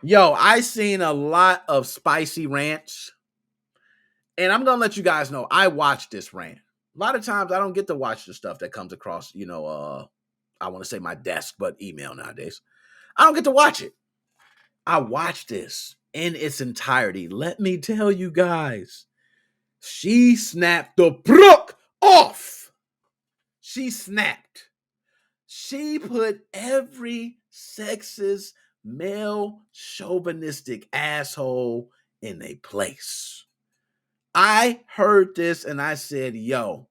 Yo, I seen a lot of spicy rants, and I'm gonna let you guys know I watched this rant. A lot of times I don't get to watch the stuff that comes across, I want to say my desk, but email nowadays. I don't get to watch it. I watched this in its entirety. Let me tell you guys, she snapped the brook off. She snapped. She put every sexist, male, chauvinistic asshole in a place. I heard this and I said, yo,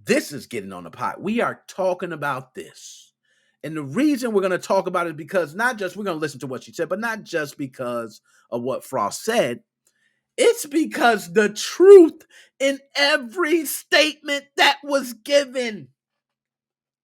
this is getting on the pot. We are talking about this. And the reason we're going to talk about it is because not just we're going to listen to what she said, but not just because of what Frost said. It's because the truth in every statement that was given.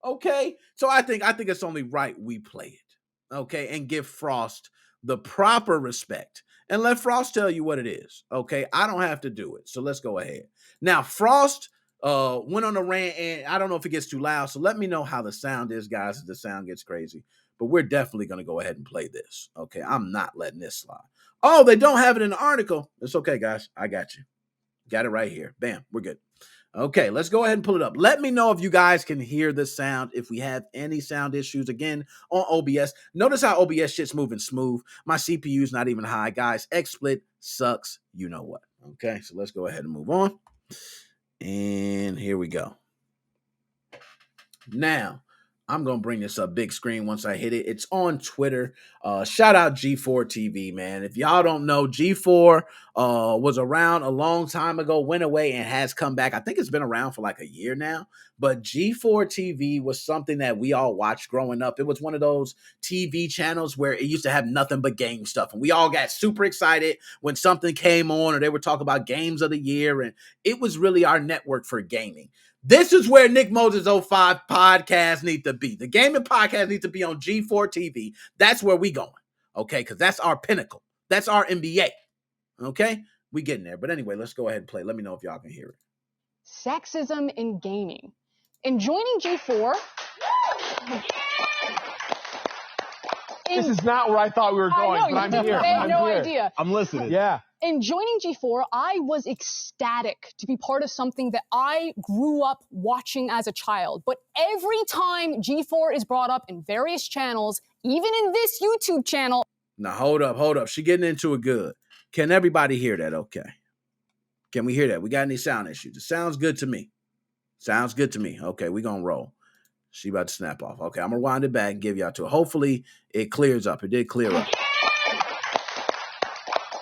Okay? So I think it's only right we play it. Okay? And give Frost the proper respect. And let Frost tell you what it is. Okay? I don't have to do it. So let's go ahead. Now, Frost went on a rant, and I don't know if it gets too loud. So let me know how the sound is, guys, if the sound gets crazy. But we're definitely going to go ahead and play this. Okay? I'm not letting this slide. Oh, they don't have it in the article. It's okay, guys. I got you. Got it right here. Bam. We're good. Okay, let's go ahead and pull it up. Let me know if you guys can hear the sound, if we have any sound issues, again, on OBS. Notice how OBS shit's moving smooth. My CPU's not even high, guys. XSplit sucks. You know what. Okay, so let's go ahead and move on. And here we go. Now, I'm going to bring this up big screen once I hit it. It's on Twitter. Shout out G4 TV, man. If y'all don't know, G4 was around a long time ago, went away, and has come back. I think it's been around for like a year now. But G4 TV was something that we all watched growing up. It was one of those TV channels where it used to have nothing but game stuff. And we all got super excited when something came on or they were talking about games of the year. And it was really our network for gaming. This is where Nick Moses 05 podcast need to be. The gaming podcast needs to be on G4 TV. That's where we going, okay? Because that's our pinnacle. That's our NBA, okay? We getting there. But anyway, let's go ahead and play. Let me know if y'all can hear it. Sexism in gaming. In joining G4... This is not where I thought we were going, but I'm here. I had no idea. I'm listening. Yeah. In joining G4, I was ecstatic to be part of something that I grew up watching as a child. But every time G4 is brought up in various channels, even in this YouTube channel... Now, hold up. She getting into it good. Can everybody hear that okay? Can we hear that? We got any sound issues? It sounds good to me. Sounds good to me. Okay, we gonna roll. She about to snap off. Okay, I'm gonna wind it back and give y'all to it. Hopefully, it clears up. It did clear up.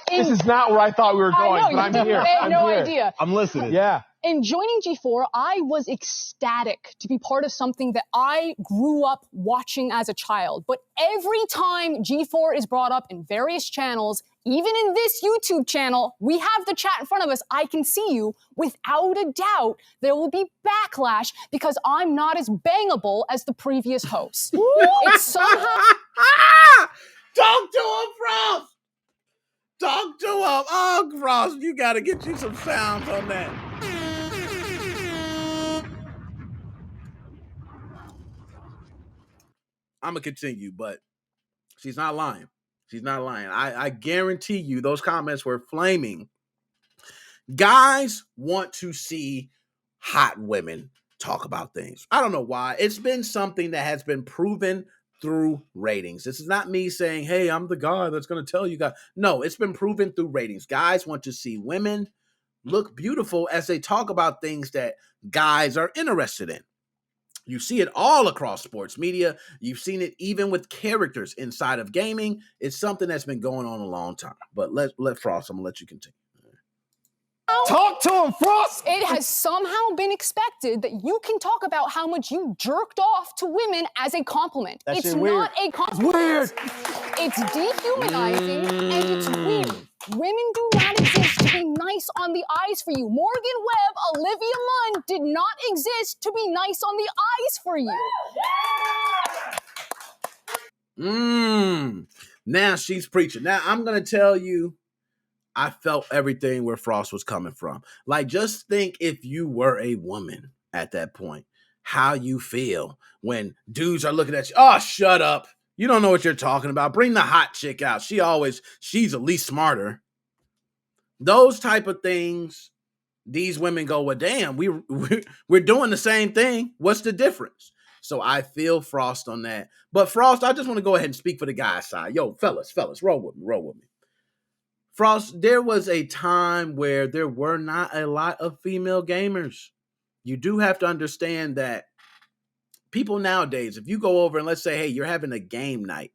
This is not where I thought we were going, but I'm here. I had no idea. I'm listening. Yeah. In joining G4, I was ecstatic to be part of something that I grew up watching as a child. But every time G4 is brought up in various channels, even in this YouTube channel, we have the chat in front of us. I can see you. Without a doubt, there will be backlash because I'm not as bangable as the previous host. It's somehow... Talk to him, Frost! Talk to him! Oh, Frost, you got to get you some sounds on that. I'm going to continue, but she's not lying. She's not lying. I guarantee you those comments were flaming. Guys want to see hot women talk about things. I don't know why. It's been something that has been proven through ratings. This is not me saying, hey, I'm the guy that's going to tell you guys. No, it's been proven through ratings. Guys want to see women look beautiful as they talk about things that guys are interested in. You see it all across sports media. You've seen it even with characters inside of gaming. It's something that's been going on a long time. But let Frost, I'm going to let you continue. Talk to him, Frosk! It has somehow been expected that you can talk about how much you jerked off to women as a compliment. It's not a compliment. It's weird. It's dehumanizing and it's weird. Women do not exist to be nice on the eyes for you. Morgan Webb, Olivia Munn did not exist to be nice on the eyes for you. Now she's preaching. Now I'm going to tell you, I felt everything where Frost was coming from. Like, just think if you were a woman at that point, how you feel when dudes are looking at you. Oh, shut up. You don't know what you're talking about. Bring the hot chick out. She's at least smarter. Those type of things, these women go, well, damn, we're doing the same thing. What's the difference? So I feel Frost on that. But Frost, I just want to go ahead and speak for the guy side. Yo, fellas, roll with me. Frost, there was a time where there were not a lot of female gamers. You do have to understand that people nowadays, if you go over and let's say, hey, you're having a game night,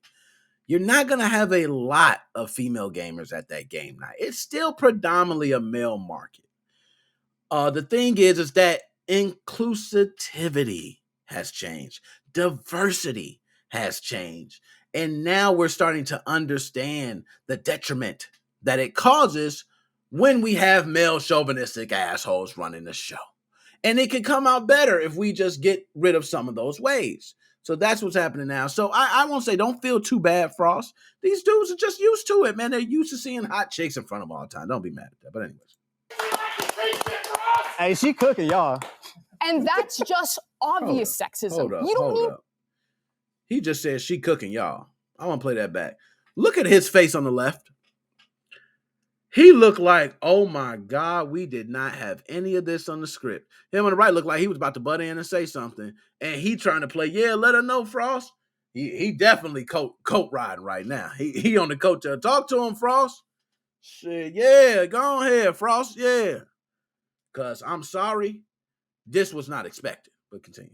you're not going to have a lot of female gamers at that game night. It's still predominantly a male market. The thing is that inclusivity has changed. Diversity has changed. And now we're starting to understand the detriment that it causes when we have male chauvinistic assholes running the show. And it can come out better if we just get rid of some of those ways. So that's what's happening now. So I won't say don't feel too bad, Frost. These dudes are just used to it, man. They're used to seeing hot chicks in front of them all the time. Don't be mad at that. But anyways. Hey, she cooking, y'all. And that's just obvious sexism. Hold up. He just said she cooking, y'all. I want to play that back. Look at his face on the left. He looked like, oh my God, we did not have any of this on the script. Him on the right looked like he was about to butt in and say something. And he trying to play, yeah, let her know, Frost. He definitely coat riding right now. He on the coat tail. Talk to him, Frost. Shit, yeah, go ahead, Frost, yeah. Because I'm sorry, this was not expected. But continue.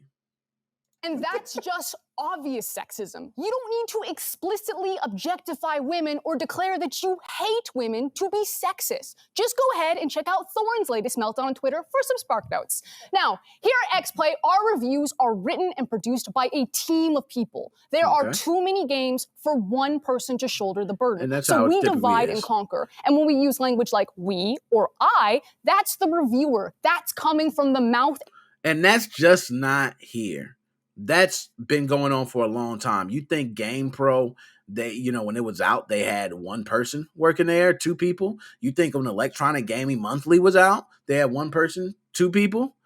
And that's just obvious sexism. You don't need to explicitly objectify women or declare that you hate women to be sexist. Just go ahead and check out Thorne's latest meltdown on Twitter for some spark notes. Now, here at Xplay, our reviews are written and produced by a team of people. There are too many games for one person to shoulder the burden. And that's so how we it divide is. and conquer. And when we use language like we or I, that's the reviewer. That's coming from the mouth. And that's just not here. That's been going on for a long time. You think GamePro, when it was out, they had one person working there, two people. You think when Electronic Gaming Monthly was out, they had one person, two people.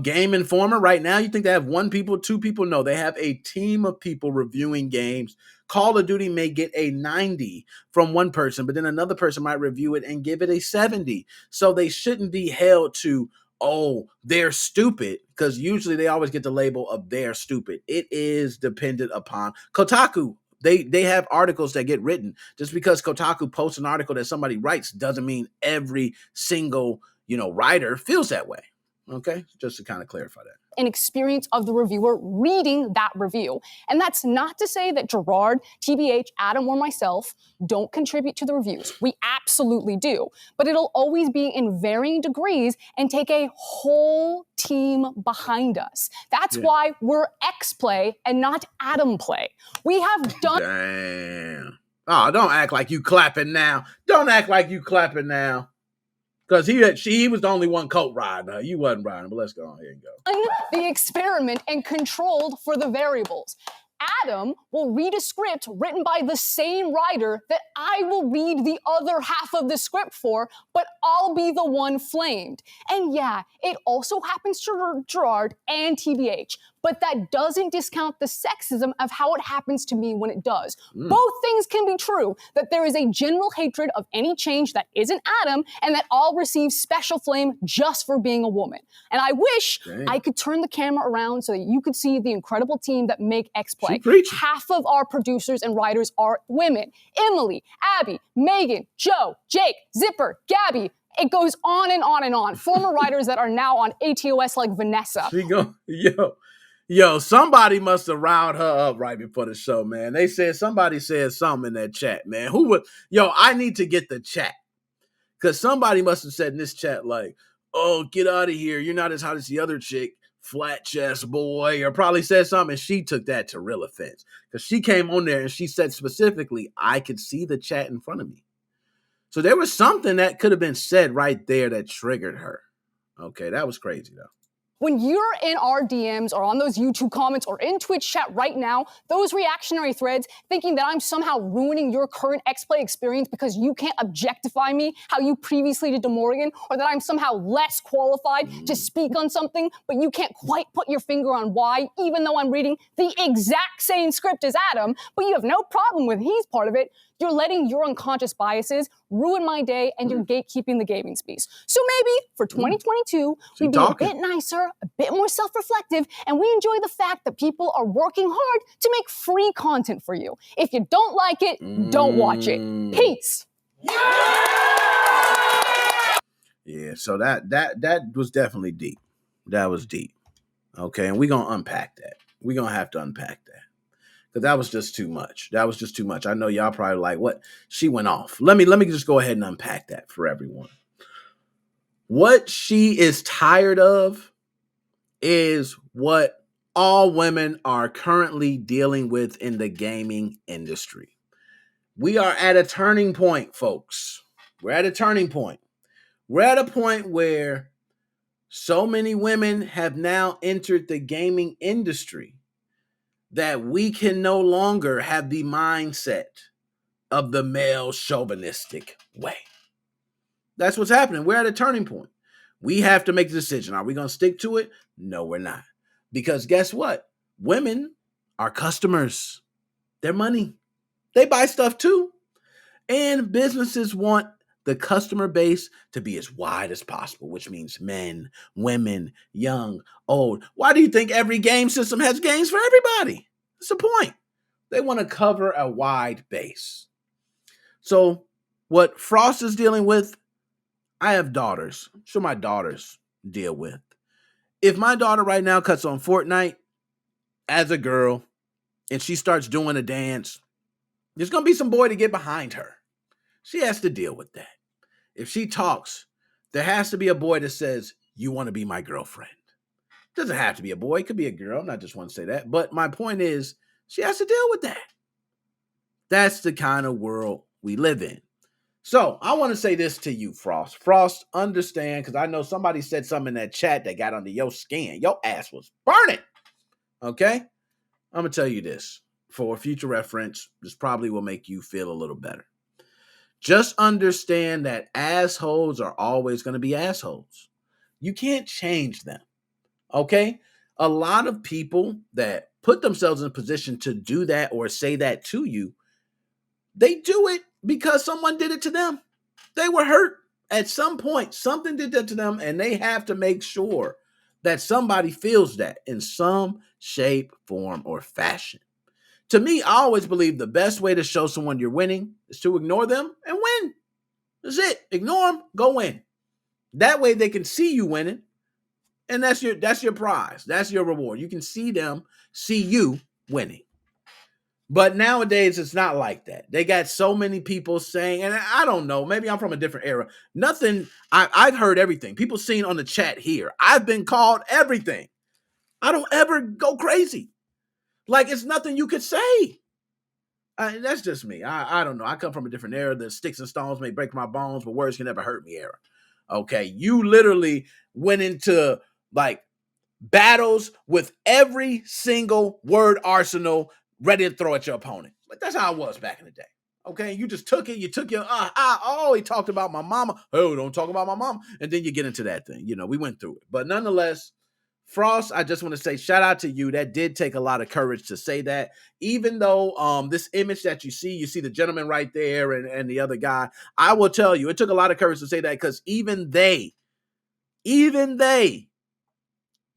Game Informer right now, you think they have one people, two people? No, they have a team of people reviewing games. Call of Duty may get a 90 from one person, but then another person might review it and give it a 70. So they shouldn't be held to, oh, they're stupid, because usually they always get the label of they're stupid. It is dependent upon Kotaku. They have articles that get written. Just because Kotaku posts an article that somebody writes doesn't mean every single, writer feels that way. Okay? Just to kind of clarify that. An experience of the reviewer reading that review. And that's not to say that Gerard, TBH, Adam, or myself don't contribute to the reviews. We absolutely do. But it'll always be in varying degrees and take a whole team behind us. That's why we're Xplay and not Adam Play. We have done... Damn. Oh, don't act like you clapping now. Don't act like you clapping now. Because he was the only one coat riding her. You wasn't riding, but let's go on here and go. The experiment and controlled for the variables. Adam will read a script written by the same writer that I will read the other half of the script for, but I'll be the one flamed. And yeah, it also happens to Gerard and TBH, but that doesn't discount the sexism of how it happens to me when it does. Both things can be true, that there is a general hatred of any change that isn't Adam, and that I'll receive special flame just for being a woman. And I wish I could turn the camera around so that you could see the incredible team that make Xplay. Half of our producers and writers are women. Emily, Abby, Megan, Joe, Jake, Zipper, Gabby. It goes on and on and on. Former writers that are now on ATOS like Vanessa. Yo, somebody must have riled her up right before the show, man. Somebody said something in that chat, man. I need to get the chat. Because somebody must have said in this chat like, oh, get out of here. You're not as hot as the other chick. Flat chest boy, or probably said something, and she took that to real offense. Because she came on there and she said specifically, I could see the chat in front of me. So there was something that could have been said right there that triggered her. Okay, that was crazy though. When you're in our DMs or on those YouTube comments or in Twitch chat right now, those reactionary threads thinking that I'm somehow ruining your current Xplay experience because you can't objectify me how you previously did to Morgan, or that I'm somehow less qualified to speak on something, but you can't quite put your finger on why, even though I'm reading the exact same script as Adam, but you have no problem with he's part of it. You're letting your unconscious biases ruin my day, and you're gatekeeping the gaming space. So maybe for 2022, we'd be a bit nicer, a bit more self-reflective, and we enjoy the fact that people are working hard to make free content for you. If you don't like it, don't watch it. Peace. Yeah, so that was definitely deep. That was deep. Okay, and we're going to unpack that. We're going to have to unpack that. Because that was just too much. That was just too much. I know y'all probably like, what? She went off. Let me just go ahead and unpack that for everyone. What she is tired of is what all women are currently dealing with in the gaming industry. We are at a turning point, folks. We're at a turning point. We're at a point where so many women have now entered the gaming industry that we can no longer have the mindset of the male chauvinistic way. That's what's happening. We're at a turning point. We have to make the decision. Are we going to stick to it? No, we're not. Because guess what? Women are customers. They're money. They buy stuff too. And businesses want the customer base to be as wide as possible, which means men, women, young, old. Why do you think every game system has games for everybody? That's the point. They want to cover a wide base. So what Frost is dealing with, I have daughters. I'm sure my daughters deal with. If my daughter right now cuts on Fortnite as a girl and she starts doing a dance, there's going to be some boy to get behind her. She has to deal with that. If she talks, there has to be a boy that says, you want to be my girlfriend. It doesn't have to be a boy. It could be a girl. I'm not just want to say that. But my point is, she has to deal with that. That's the kind of world we live in. So I want to say this to you, Frost. Frost, understand, because I know somebody said something in that chat that got under your skin. Your ass was burning. Okay? I'm going to tell you this. For future reference, this probably will make you feel a little better. Just understand that assholes are always going to be assholes. You can't change them. Okay? A lot of people that put themselves in a position to do that or say that to you, they do it because someone did it to them. They were hurt at some point. Something did that to them, and they have to make sure that somebody feels that in some shape, form, or fashion. To me, I always believe the best way to show someone you're winning is to ignore them and win. That's it. Ignore them, go win. That way they can see you winning, and that's your prize. That's your reward. You can see them, see you winning. But nowadays, it's not like that. They got so many people saying, and I don't know, maybe I'm from a different era. Nothing, I've heard everything. People seen on the chat here. I've been called everything. I don't ever go crazy. Like, it's nothing you could say. That's just me. I don't know. I come from a different era. The sticks and stones may break my bones, but words can never hurt me era. Okay, you literally went into, like, battles with every single word arsenal ready to throw at your opponent. Like, that's how I was back in the day. Okay, you just took it. You took your, he talked about my mama. Oh, don't talk about my mama. And then you get into that thing. You know, we went through it. But nonetheless, Frost, I just want to say shout out to you. That did take a lot of courage to say that. Even though this image that you see the gentleman right there and the other guy, I will tell you, it took a lot of courage to say that because even they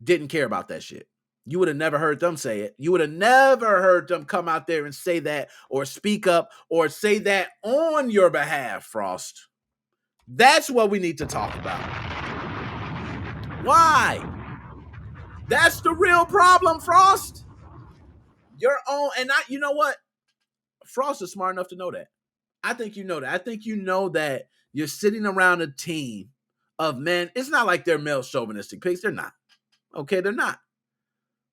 didn't care about that shit. You would have never heard them say it. You would have never heard them come out there and say that or speak up or say that on your behalf, Frost. That's what we need to talk about. Why? That's the real problem, Frost. Your own, and you know what? Frost is smart enough to know that. I think you know that. I think you know that you're sitting around a team of men. It's not like they're male chauvinistic pigs. They're not. Okay, they're not.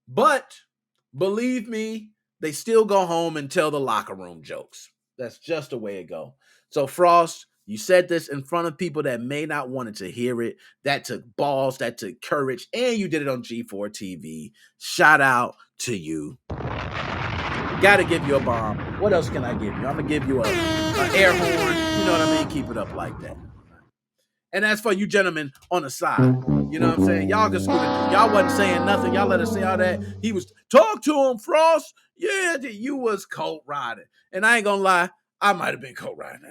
But believe me, they still go home and tell the locker room jokes. That's just the way it goes. So Frost, You said this in front of people that may not wanted to hear it. That took balls, that took courage, and you did it on G4 TV. Shout out to you. Gotta give you a bomb. What else can I give you? I'm gonna give you a air horn. You know what I mean? Keep it up like that. And as for you gentlemen on the side, you know what I'm saying? Y'all just y'all wasn't saying nothing. Y'all let us say all that. He was talk to him, Frost. Yeah, you was coat riding. And I ain't gonna lie, I might have been coat riding.